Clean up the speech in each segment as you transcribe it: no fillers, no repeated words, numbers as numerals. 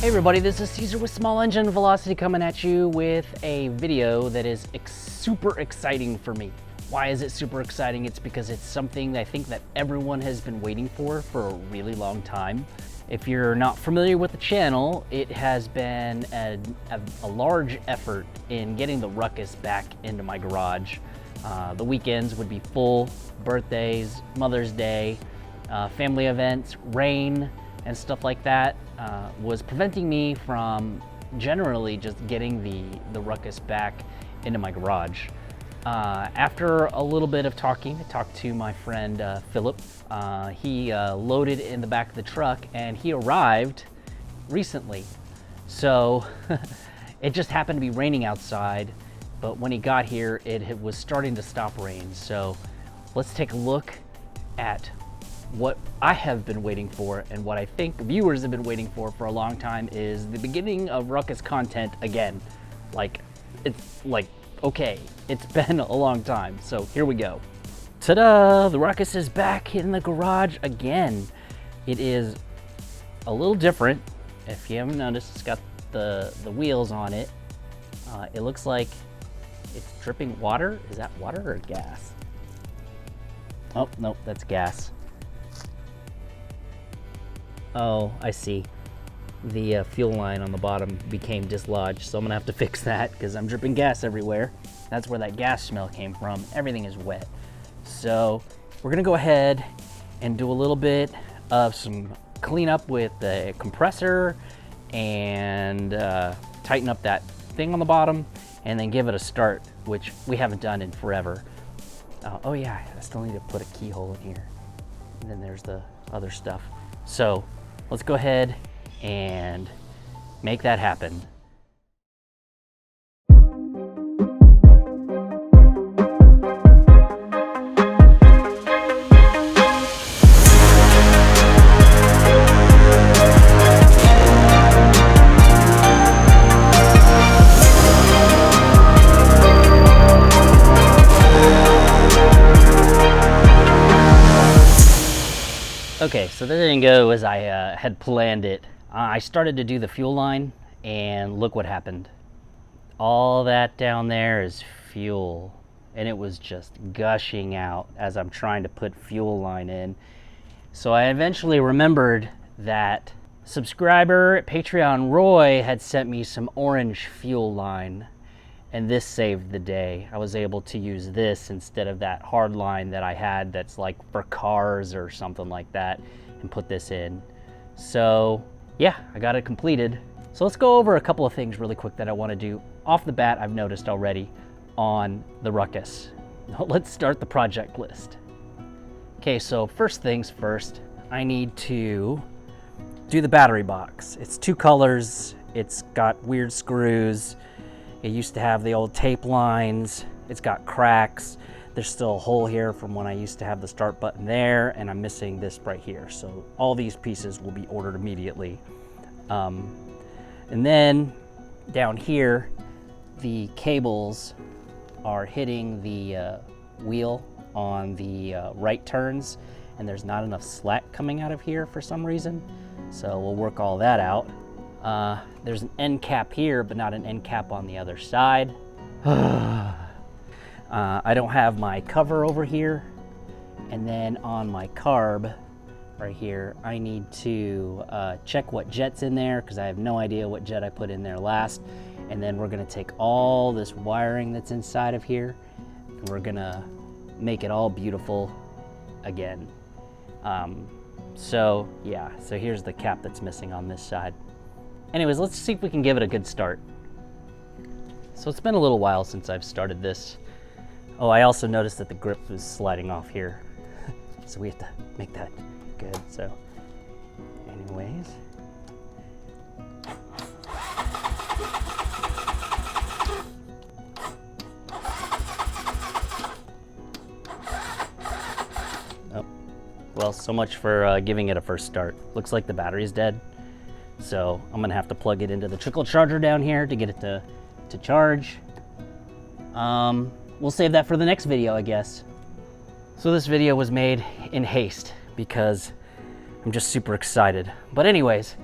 Hey everybody, this is Caesar with Small Engine Velocity coming at you with a video that is super exciting for me. Why is it super exciting? It's because it's something that I think that everyone has been waiting for a really long time. If you're not familiar with the channel, it has been a large effort in getting the Ruckus back into my garage. The weekends would be full, birthdays, Mother's Day, family events, rain, and stuff like that was preventing me from generally just getting the Ruckus back into my garage. After a little bit of talking, I talked to my friend Philip. He loaded in the back of the truck and he arrived recently. So it just happened to be raining outside, but when he got here, it was starting to stop rain. So let's take a look at what I have been waiting for, and what I think viewers have been waiting for a long time, is the beginning of Ruckus content again. Okay, it's been a long time, so here we go. Ta-da! The Ruckus is back in the garage again. It is a little different. If you haven't noticed, it's got the wheels on it. It looks like it's dripping water. Is that water or gas? Oh, no, that's gas. Oh, I see. The fuel line on the bottom became dislodged, so I'm gonna have to fix that because I'm dripping gas everywhere. That's where that gas smell came from. Everything is wet. So we're gonna go ahead and do a little bit of some cleanup with the compressor and tighten up that thing on the bottom and then give it a start, which we haven't done in forever. Oh yeah, I still need to put a keyhole in here. And then there's the other stuff. So let's go ahead and make that happen. Okay, so that didn't go as I had planned it. I started to do the fuel line, and look what happened. All that down there is fuel, and it was just gushing out as I'm trying to put fuel line in. So I eventually remembered that subscriber at Patreon Roy had sent me some orange fuel line, and this saved the day. I was able to use this instead of that hard line that I had that's like for cars or something like that, and put this in. So yeah, I got it completed. So let's go over a couple of things really quick that I want to do off the bat. I've noticed already on the Ruckus. Let's start the project list. Okay, so first things first, I need to do the battery box. It's two colors, it's got weird screws. It used to have the old tape lines. It's got cracks. There's still a hole here from when I used to have the start button there, and I'm missing this right here. So all these pieces will be ordered immediately. And then down here, the cables are hitting the wheel on the right turns, and there's not enough slack coming out of here for some reason. So we'll work all that out. There's an end cap here, but not an end cap on the other side. I don't have my cover over here. And then on my carb right here, I need to check what jet's in there, because I have no idea what jet I put in there last. And then we're gonna take all this wiring that's inside of here, and we're gonna make it all beautiful again. So yeah, so here's the cap that's missing on this side. Anyways, let's see if we can give it a good start. So it's been a little while since I've started this. Oh, I also noticed that the grip was sliding off here. So we have to make that good, so anyways. Oh, well, so much for giving it a first start. Looks like the battery's dead. So I'm gonna have to plug it into the trickle charger down here to get it to charge. We'll save that for the next video, I guess. So this video was made in haste because I'm just super excited. But anyways,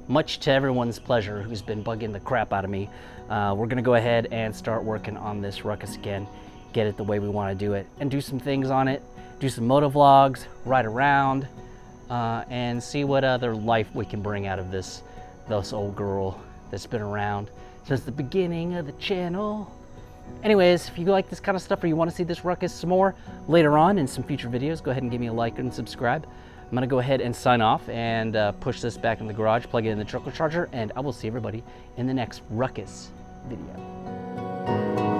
much to everyone's pleasure who's been bugging the crap out of me, we're gonna go ahead and start working on this Ruckus again, get it the way we wanna do it, and do some things on it, do some moto vlogs, ride around, and see what other life we can bring out of this old girl that's been around since the beginning of the channel. Anyways, if you like this kind of stuff or you want to see this Ruckus some more later on in some future videos, go ahead and give me a like and subscribe. I'm going to go ahead and sign off and push this back in the garage, plug it in the truck charger, and I will see everybody in the next Ruckus video.